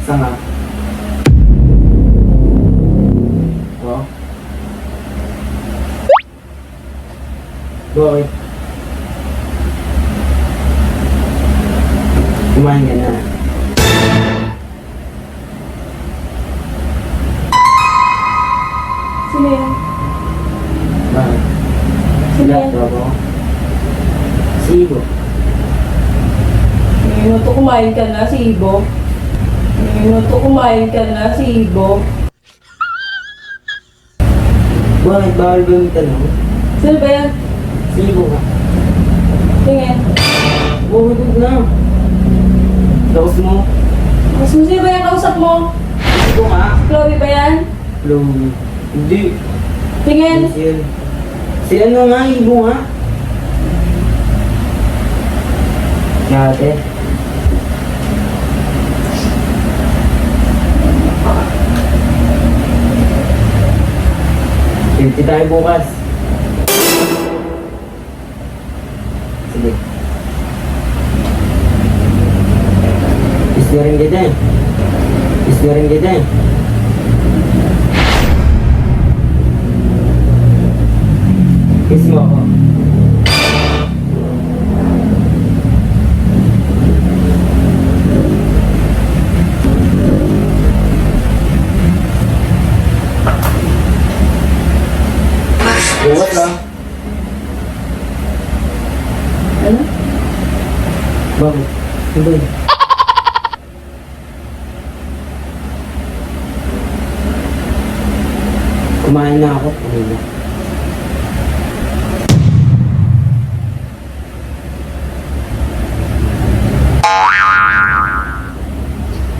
Saan nga? Oh. Bakit? Kumain ka na. Sino yan? Bakit? Sino Sila, yan? tropa ko. Si Ibo. Minuto kumain ka na si Ibo. Minuto kumain ka na si Ibo. Bakit? Bawal ba yung tanong? Sino ba yan? Si Ibo ka. Tingin. Bumutog na. Tapos mo. Sino ba yan kausap mo? Ibo ka. Chloe ba yan? Hello. Hindi. Tingin. Si yun. Si ano nga, Ibo nga. Ate. Pinti tayo bukas. Sige. Isyarin kita eh. Isyarin kita eh. Kiss mo ako. Bukas lang. Ano? Bakit? Ano yun? Kumain na ako. Kumain na.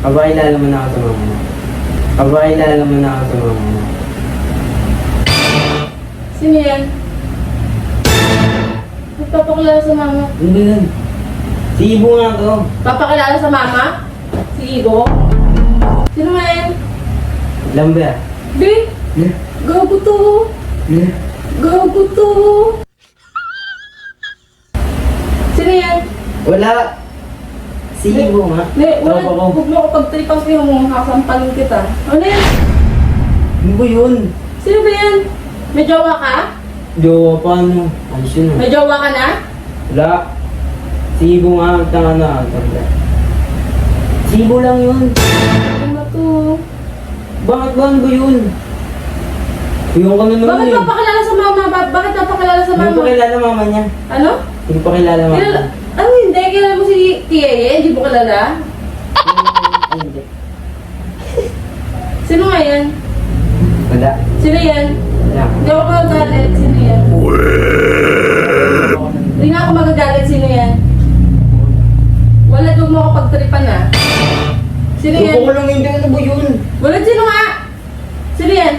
Abay, lalaman na ako sa mama mo. Abay, lalaman na ako sa mama mo. Sino yan? Nagpapakilala sa mama. Hindi yan. Si Ibo nga to. Papakilala sa mama? Si Ibo? Sino nga yan? Lambe ah. Di? Yeah. Gago to. Yeah. Gago to. Sino yan? Wala. Si Ibo nga. Di, wala. Tropa ko. Huwag mo ako pagtripan sa'yo mo, kasampalin kita. Ano yan? Ano ba yun? Sino ba yan? May jowa ka? Jowa pa ano? Ayos yun ah. May jowa ka na? Wala. Si Ibo nga. Tanga na. Tanga. Si Ibo lang yun. Ano to? Bakit ba? Ano ba yun? Yung ka na naman Bakit eh. papakilala sa mama? Bakit papakilala sa Hindi mama? pa kilala mama niya. Ano? Hindi pa kilala mama Kilala? niya. Ano hindi? Kilala mo si Tia eh? Hindi mo kilala? Ay, hindi. Sino nga yan? Wala. Sino yan? Wala. Hindi ako magagalit. Sino yan? Hindi nga ako magagalit. Sino yan? Wala doon mo ako pagtripan ah. Sino yan? Gusto ko lang hindi. Ano ba yun? Wala sino nga? Sino yan?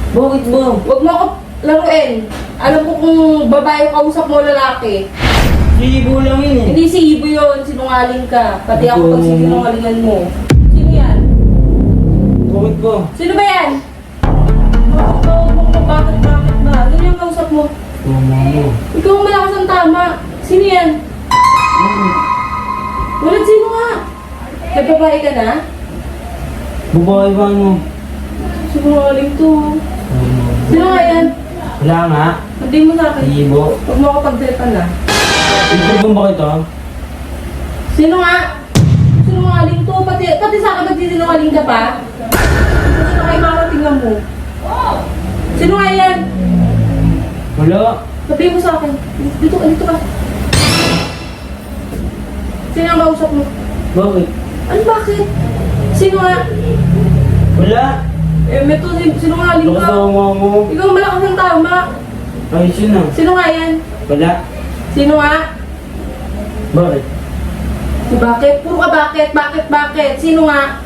Bakit ba? Huwag mo ako laruin. Alam ko kung babae yung kausap mo lalaki. Si Ibo lang yun eh. Hindi si Ibo yun. Sinungaling ka. Pati ako Ito. pag sinungalingan mo. Sino yan? Bakit ba? Sino ba yan? Bakit ba? Ano yung kausap mo? Mama mo. Ikaw ang malakas ang tama. Sino yan? Wala sino nga? Nagbabae ka na? Babae ba ano? Sinungaling to. Sino nga yan? Wala nga. Hindi mo sa akin. Si Ibo. Huwag mo ako pagdripan na. Ito ba ito? Sino nga? Sinungaling to. Pati sa akin magsisinungaling ka pa? Sino kayo makakatingnan mo? Sino nga yan? Wala. Sabihin mo sa akin. Dito ka. Sino ang kausap mo? Bakit? Ano bakit? Sino nga? Wala. May to, sinungaling Lakas ka. ako mama mo. Ikaw ang malakas ng tama. Ayos yun ah. Sino nga yan? Wala. Sino nga? Bakit? Bakit? Puro ka bakit? Sino nga?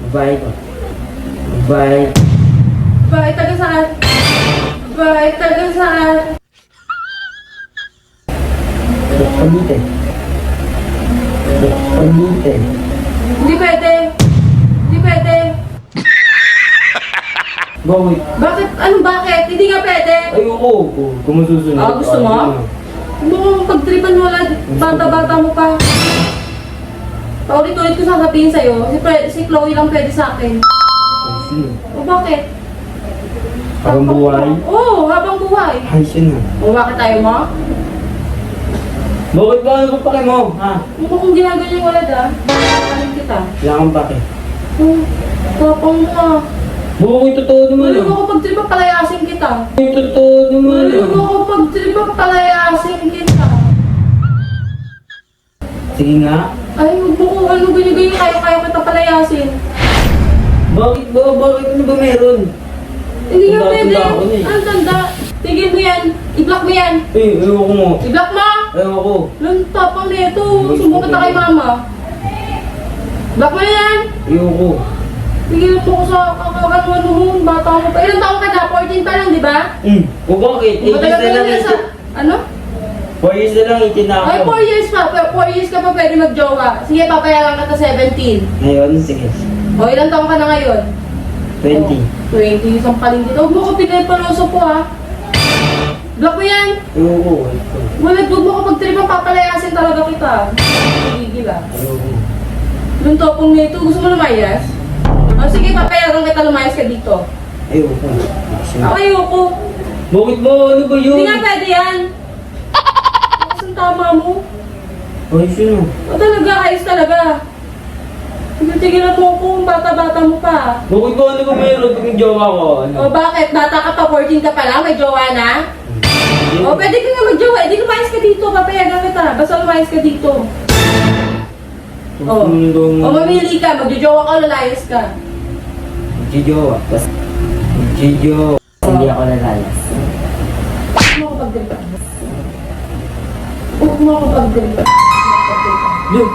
Babae ko. Babae. Bakit taga saan? Bakit taga saan? Pagite. Pagite. Hindi pwede. Hindi pwede. Bakit? Bakit? Anong bakit? Hindi nga pwede. Ayoko. Kung masusunod. Ah, gusto mo? Huwag mo pagtripan mo lang. Bata-bata mo pa. Paulit paulit-ulit ko sasabihin sa'yo. Si Chloe lang pwede sa akin. Sige. O bakit? Habang buhay. Oo, habang buhay. Ay, siya na. O bakit tayo mo? Bakit ba ano pa mo? Ha? Mukhang ginaganyan yung walad ah. Kakalim kita. Wala kang pake. Tapang mo ah. Bakit totoo naman Malig ah? ako pag trip palayasin kita. Bakit totoo naman Malig ah? ako pag trip palayasin kita. Sige nga. Ay, huwag mo kung ano ganyan-ganyan kaya kita palayasin. Bakit ba? Bakit ano ba meron? Hindi nga Tanda- pwede. tanda ako na eh. Ang tanda. Tigil mo yan. I-block mo yan. Eh, ayoko mo. I-block mo. Ayoko. Lang tapang nito. Sumbong kita kay mama. Block mo na yan. Ayoko. Tigil mo ko sa kakakanuan mo. Bata mo pa. Ilang taong ka na? 14 pa lang, di ba? O bakit? 8 years Matagal na ka lang. na sa... Ano? 4 years na lang, 18 na ako. Ay, 4 years pa. 4 years ka pa pwede magjowa. Sige, papayagan ka sa 17. Ngayon, sige. O, ilang taong ka na ngayon? 20. 20. Isang paling dito. Huwag mo ko pinipaloso po ha. Block mo yan. Ayoko. Wala, huwag mo ko pagtripan, papalayasin talaga kita. Gigil ah. Ayoko. Yung topong nito, gusto mo lumayas? O sige, papayagan kita lumayas ka dito. Ayoko. Ayoko. Bakit ba? Ano ba yun? Hindi nga pwede yan. Saan tama mo? Ay, sino? O talaga, ayos talaga. Tigil-tigilan mo ako, bata-bata mo pa. Bakit ba? Ano ba meron pag jowa ko? Ano? O bakit? Bata ka pa, 14 ka pa lang, may jowa na? O pwede ka nga magjowa, edi lumayas ka dito, papayagan kita. Basta lumayas ka dito. O mamili ka, magjojowa ka o lalayas ka. Magjijowa. Magjijowa. Hindi ako lalayas. Huwag mo ako pagdalipan. Huwag mo ako pagdalipan. Look!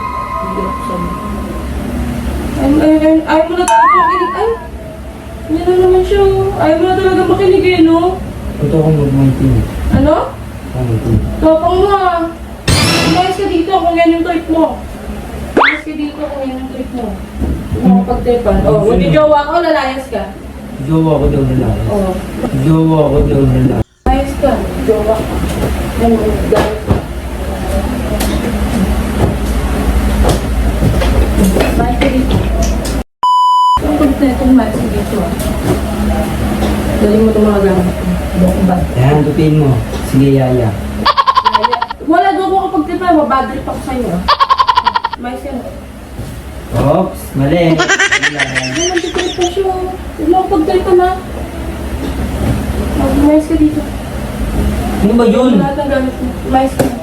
Ayaw mo na talaga makinig. Ay! Yan na naman siya. Ayaw mo na talaga makinig eh, no? Ito ako mag-19. Ano? Mag-19. Tapang mo ah. Umayos ka dito kung yan yung trip mo. Umayos ka dito kung yan yung trip mo. Huwag mo ako pagdalipan. O, magjojowa ka o lalayas ka? Jowa ko daw lalayas. O. Jowa ko daw lalayas. Umayos ka. Jowa ka. Yan mo. Gamit ka. Umayos ka dito. Ang kulit na itong umayos ka dito ah. Dali mo itong mga gamit mo. Bukong bag. Yan, tupin mo. Sige, yaya. Wala doon ko kapag trip na, mabadrip ako sa'yo ah. Umayos ka na. Oops, mali. Ay, nagtitrip pa siya. Huwag mo ako pagtrip ka na. Umayos ka dito. Ano ba yun? Lahat ng gamit mo. Umayos ka na.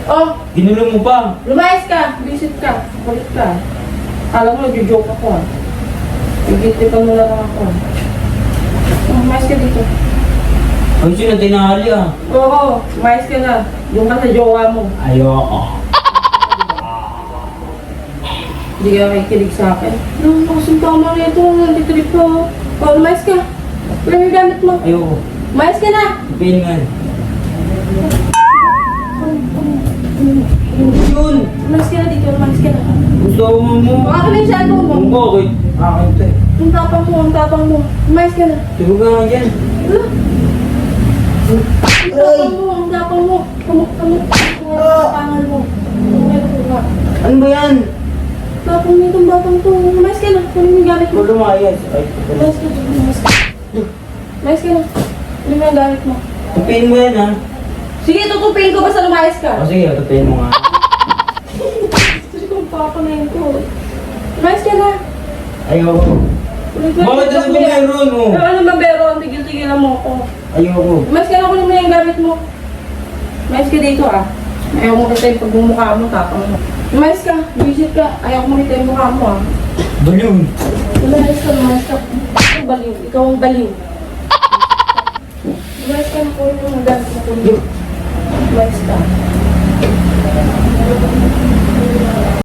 Oh, Ginulo mo pa. lumayas ka. Visit ka. Kulit ka. Alam mo, nag-joke ako ah. Nag-tripan mo lang ako ah. Umayos ka dito. Ay, sino tinahali ah? Oo, umayos ka na. Yung ka sa jowa mo. Ayoko. Hindi ka nakikinig sa akin. No, nakasing tama na ito. Nagtitrip ko. Oh, umayos ka. Wala yung gamit mo. Ayoko. Umayos ka na. Tupin nga. Yun! Umayos ka na dito. Umayos ka na. Gusto mo. Baka ka na yung cellphone mo. Ang bakit? Akin to eh. Ang tapang mo, ang tapang mo. Umayos ka na. Diba nga dyan? Ang tapang mo, ang tapang mo. Kamuk-kamuk. Ang tapangan mo. Ano ba yan? Tapang mo itong batang to. Umayos ka na. Kunin mo yung gamit mo. Wala maayos. Ay, Umayos ka na. Umayos ka. Umayos ka na. Kunin mo yung gamit mo. tupin mo yan ha. Sige, tutupin ko basta lumayas ka. O sige, tupin mo nga. Gusto kong papanayin ko. Umayos ka na. Ayoko. Bakit ano ba meron mo? Ano ba meron? Tigil-tigilan mo ako. Ayoko. Umayos ka na, kunin mo yung gamit mo. Umayos ka dito ah. Ayaw mo kita yung pagmumukha mo, tapang mo. Umayos ka, visit ka. Ayaw mo kita yung mukha mo ah. Balloon. Umayos ka, umayos ka. Ikaw baliw, ikaw ang baliw. Umayos ka na, kunin mo yung gamit mo. Kunin mo. Umayos ka.